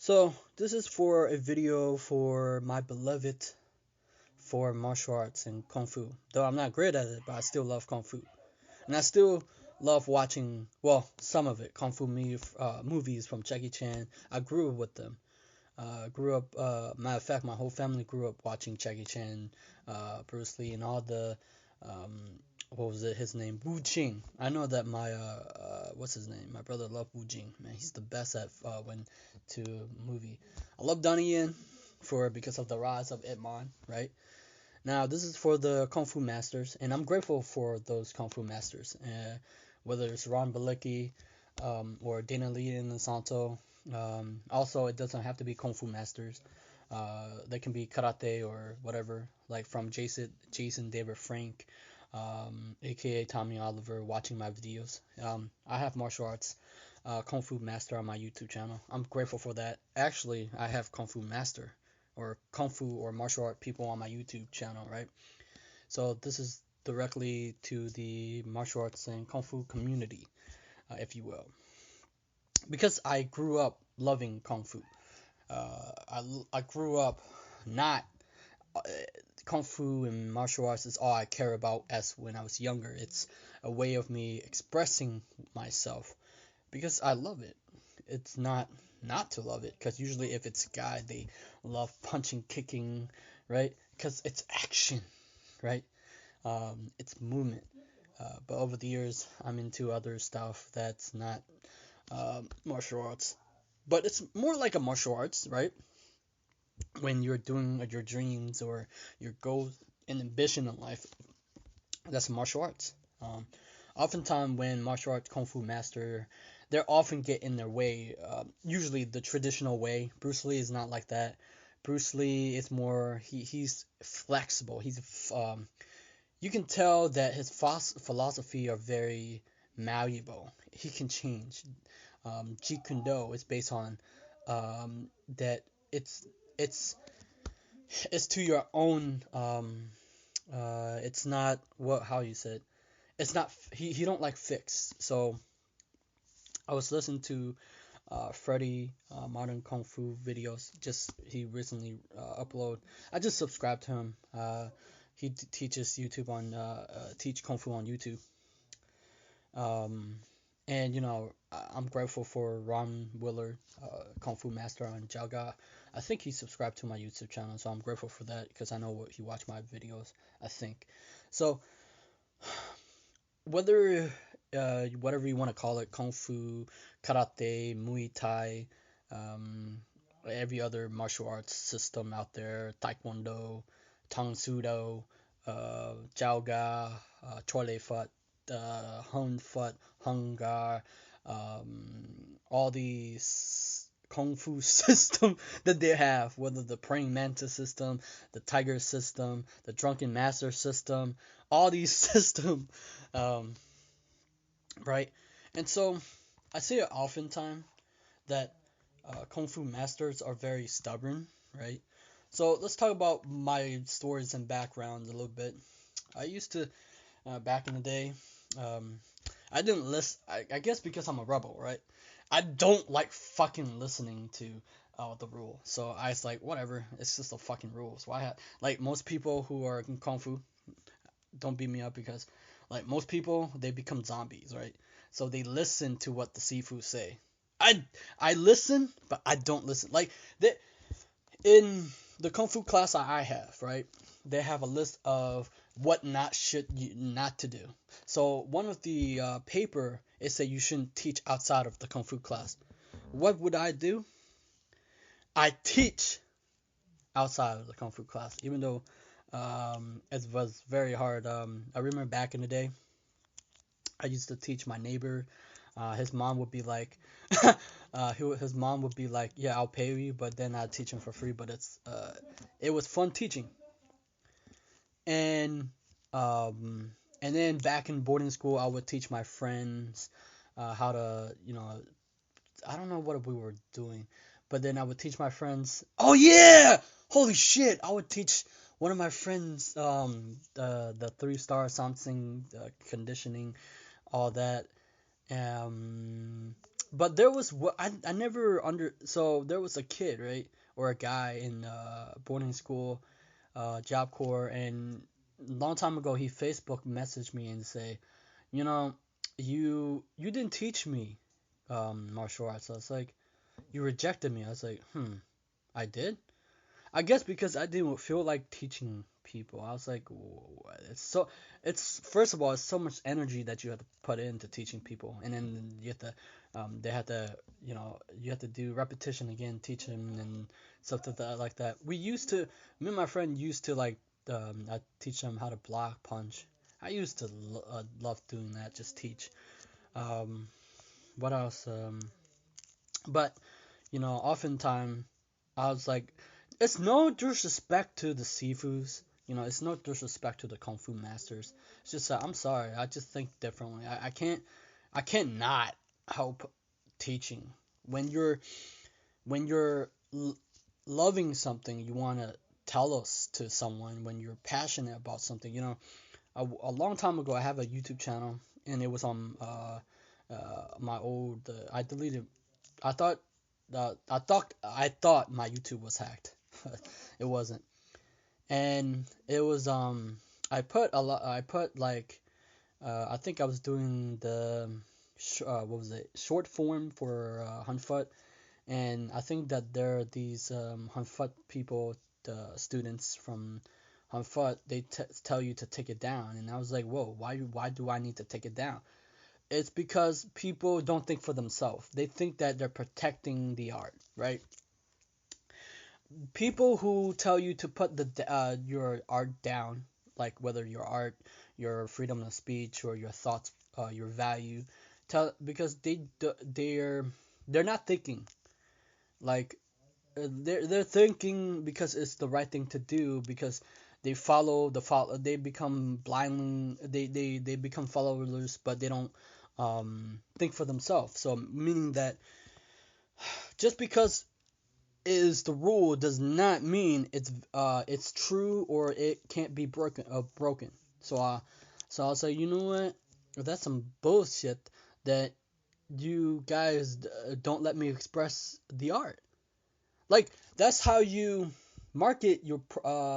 So this is for a video for my beloved for martial arts and kung fu. Though I'm not great at it, but I still love kung fu, and I still love watching some of it kung fu movies from Jackie Chan. I grew up with them. Grew up. Matter of fact, my whole family grew up watching Jackie Chan, Bruce Lee, and all the what was it? His name, Wu Jing. I know that my what's his name? My brother loved Wu Jing. Man, he's the best at when to movie. I love Donnie Yen because of the rise of Ip Man. Right now, this is for the Kung Fu masters, and I'm grateful for those Kung Fu masters. Whether it's Ron Balicki, or Dana Lee and Santo. Also, it doesn't have to be Kung Fu masters. They can be karate or whatever, like from Jason David Frank, aka Tommy Oliver, watching my videos. I have martial arts, Kung Fu Master on my YouTube channel. I'm grateful for that. Actually, I have Kung Fu Master or Kung Fu or martial art people on my YouTube channel, right? So this is directly to the martial arts and Kung Fu community, if you will, because I grew up loving Kung Fu. I grew up not uh, kung fu and martial arts is all I care about as when I was younger. It's a way of me expressing myself because I love it. It's not to love it because usually if it's a guy they love punching, kicking, right? Because it's action, right? It's movement. But over the years, I'm into other stuff that's not martial arts, but it's more like a martial arts, right? When you're doing your dreams or your goals and ambition in life, that's martial arts. Um, Oftentimes, when martial arts kung fu master, they often get in their way. Usually, the traditional way. Bruce Lee is not like that. Bruce Lee is more he's flexible. You can tell that his philosophy are very malleable. He can change. Jeet Kune Do is based on that it's it's it's to your own it's not what how you said it's not he don't like fix. So I was listening to Freddy modern kung fu videos. Just he recently upload. I just subscribed to him. He teaches YouTube on teach kung fu on YouTube. um and I'm grateful for Ron Willard, Kung Fu Master on Jalga. I think he subscribed to my YouTube channel, so I'm grateful for that because I know what he watched my videos. I think so. Whether whatever you want to call it, Kung Fu, Karate, Muay Thai, um, every other martial arts system out there, Taekwondo, Tang Sudo, Jalga, Chole Fut, Hun Fut, Hungar, all these kung fu system that they have, whether the praying mantis system, the tiger system, the drunken master system, all these system, um, right? And so I see it oftentimes that kung fu masters are very stubborn, right? So let's talk about my stories and background a little bit. I used to back in the day. Um, I didn't listen. I guess because I'm a rebel, right? I don't like fucking listening to the rule. So I was like, whatever. It's just the fucking rules. Why? Like most people who are in kung fu, don't beat me up because, like most people, they become zombies, right? So they listen to what the Sifu say. I I listen, but I don't listen. Like they, in the kung fu class I have, right? They have a list of what not should you not to do. So one of the paper is that you shouldn't teach outside of the kung fu class. What would I do? I teach outside of the kung fu class, even though it was very hard. I remember back in the day, I used to teach my neighbor. His mom would be like, his mom would be like, yeah, I'll pay you, but then I'd teach him for free. But it was fun teaching. And um, and then back in boarding school, I would teach my friends how to, I don't know what we were doing, but then I would teach my friends. Oh yeah, holy shit! I would teach one of my friends the 3 star something conditioning, all that. Um, But there was what I never under so there was a kid, right, or a guy in boarding school, Job Corps, and a long time ago he Facebook messaged me and say, you know, you didn't teach me martial arts. I was like, you rejected me. I was like, I did. I guess because I didn't feel like teaching people. I was like, it's first of all, it's so much energy that you have to put into teaching people, and then you have to, they have to, you have to do repetition again, teach them and stuff like that. Me and my friend used to like, I teach them how to block, punch. I used to love doing that, just teach. Um, what else? But oftentimes I was like, it's no disrespect to the Sifus. It's no disrespect to the Kung Fu masters. It's just that I'm sorry. I just think differently. I can't not help teaching. When you're loving something, you want to tell us to someone. When you're passionate about something, a long time ago, I have a YouTube channel, and it was on my old. I deleted. I thought I thought my YouTube was hacked. It wasn't. And it was I put like I think I was doing the what was it, short form for Hun Fut, and I think that there are these Hun Fut people, the students from Hun Fut, they tell you to take it down, and I was like, whoa, why do I need to take it down? It's because people don't think for themselves. They think that they're protecting the art, right? People who tell you to put your art down, like whether your art, your freedom of speech, or your thoughts, your value, because they're not thinking like they're thinking because it's the right thing to do, because they become blindly they become followers, but they don't think for themselves. So meaning that just because is the rule does not mean it's true or it can't be broken. So I'll say, you know what? That's some bullshit that you guys don't let me express the art. Like that's how you market your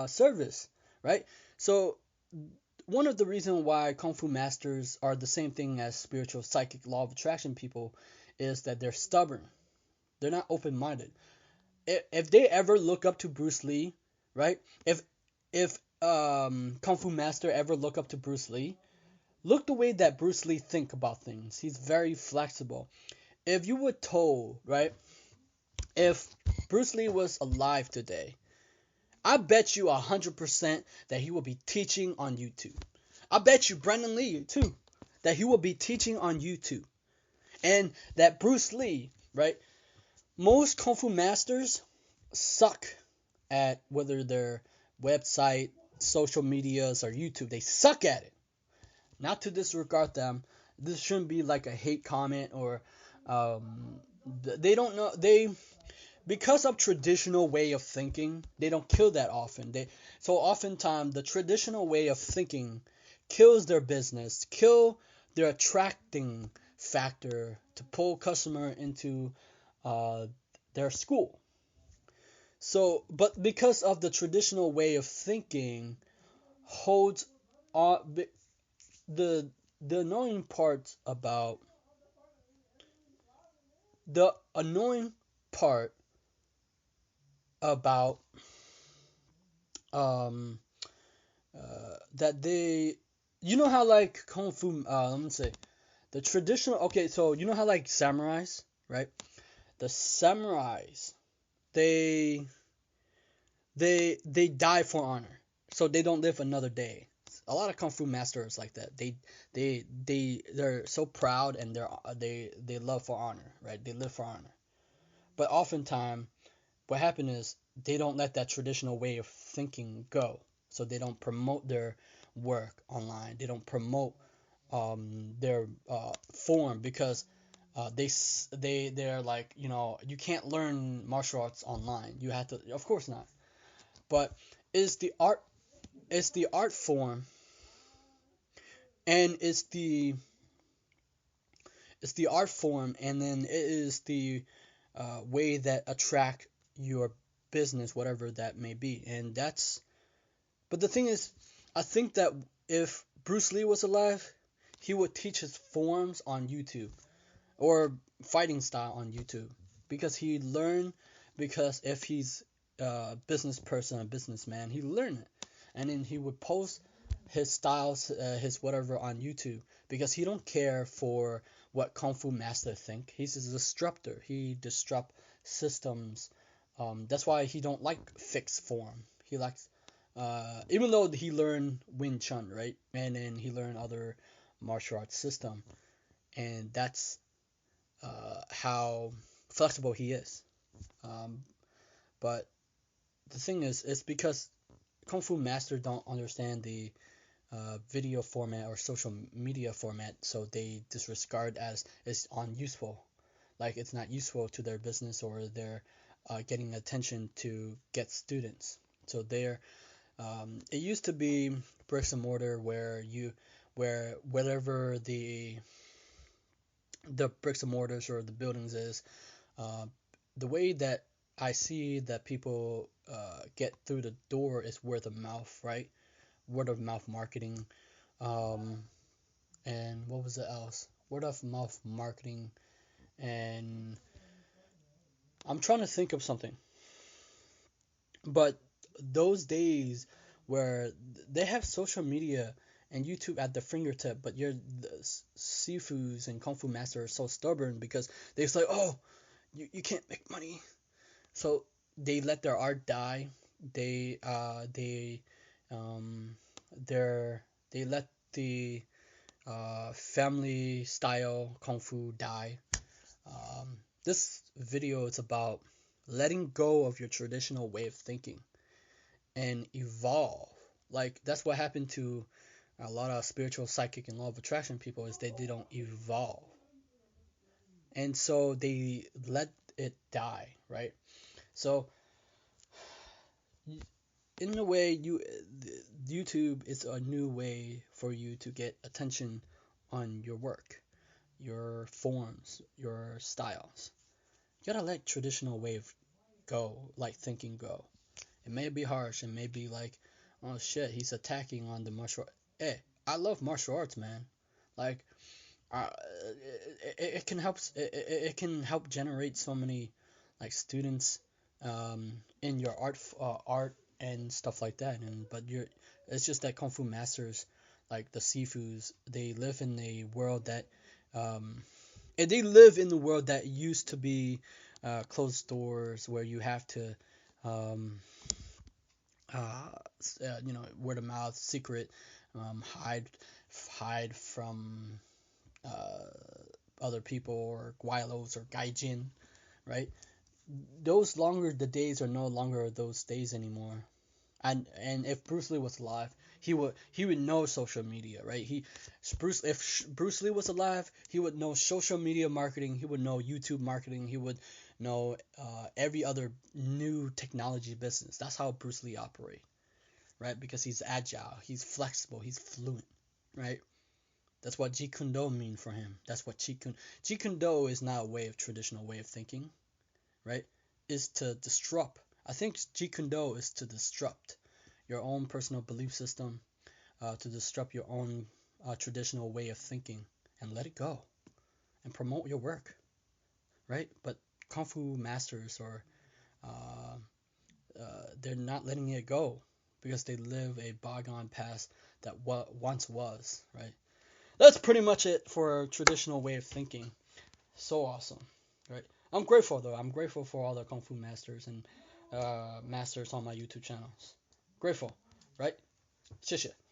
service, right? So one of the reasons why kung fu masters are the same thing as spiritual psychic law of attraction people is that they're stubborn. They're not open-minded. If they ever look up to Bruce Lee, right? If Kung Fu Master ever look up to Bruce Lee, look the way that Bruce Lee think about things. He's very flexible. If you were told, right, if Bruce Lee was alive today, I bet you 100% that he will be teaching on YouTube. I bet you Brendan Lee too, that he will be teaching on YouTube, and that Bruce Lee, right? Most Kung Fu masters suck at whether their website, social medias, or YouTube. They suck at it. Not to disregard them. This shouldn't be like a hate comment or they don't know because of traditional way of thinking. They don't kill that often. So oftentimes the traditional way of thinking kills their business, kill their attracting factor to pull customer into uh, their school. So, but because of the traditional way of thinking holds on the the annoying part about the annoying part about um that they how like kung fu let me say the traditional okay, so how like samurais, right? The samurais, they they die for honor, so they don't live another day. A lot of kung fu masters like that. They're so proud, and they love for honor, right? They live for honor. But oftentimes, what happens is they don't let that traditional way of thinking go. So they don't promote their work online. They don't promote their form because they're like, you can't learn martial arts online. You have to, of course not. But is the art it's the art form, and it's the art form, and then it is the way that attract your business, whatever that may be. And that's, but the thing is, I think that if Bruce Lee was alive, he would teach his forms on YouTube or fighting style on YouTube because he learned, because if he's a business person, a businessman, he learned it, and then he would post his styles, his whatever on YouTube because he don't care for what Kung Fu master think. He's a disruptor. He disrupt systems. That's why he don't like fixed form. He likes, even though he learned Wing Chun, right, and then he learned other martial arts system, and that's how flexible he is. Um, but the thing is, it's because Kung Fu master don't understand the video format or social media format, so they disregard as it's unuseful, like it's not useful to their business, or they're getting attention to get students. So they're it used to be bricks and mortar where whatever the bricks and mortars or the buildings is, uh, the way that I see that people get through the door is word of mouth, right? Word of mouth marketing. Um, and what was it else? Word of mouth marketing. And I'm trying to think of something. But those days where they have social media and YouTube at the fingertip, but the Sifus and Kung Fu Master are so stubborn because they say, oh, you can't make money. So they let their art die. They um their they let the family style kung fu die. This video is about letting go of your traditional way of thinking and evolve. Like that's what happened to a lot of spiritual, psychic, and law of attraction people, is they don't evolve, and so they let it die, right? So in a way, YouTube is a new way for you to get attention on your work, your forms, your styles. You gotta let traditional way of go, like thinking go. It may be harsh, it may be like, oh shit, he's attacking on the martial. Hey, I love martial arts, man. Like, uh, it can help. It can help generate so many like students in your art and stuff like that. And but you're it's just that kung fu masters, like the Sifus, they live in a world that um, and they live in the world that used to be closed doors where you have to um, word of mouth, secret, hide from uh, other people or guilos or gaijin, right? Those longer the days are no longer those days anymore. And if Bruce Lee was alive, he would know social media, right? Bruce Lee was alive, he would know social media marketing, he would know YouTube marketing, he would know every other new technology business. That's how Bruce Lee operate, right? Because he's agile, he's flexible, he's fluent, right? That's what Jeet Kune Do mean for him. That's what Jeet Kune Do is not a way of traditional way of thinking, right? Is to disrupt. I think Jeet Kune Do is to disrupt your own personal belief system, to disrupt your own traditional way of thinking, and let it go and promote your work, right? But Kung Fu masters are uh, they're not letting it go because they live a bygone past that what once was, right? That's pretty much it for traditional way of thinking. So awesome, right? I'm grateful though. I'm grateful for all the kung fu masters and masters on my YouTube channels. Grateful, right? 谢谢。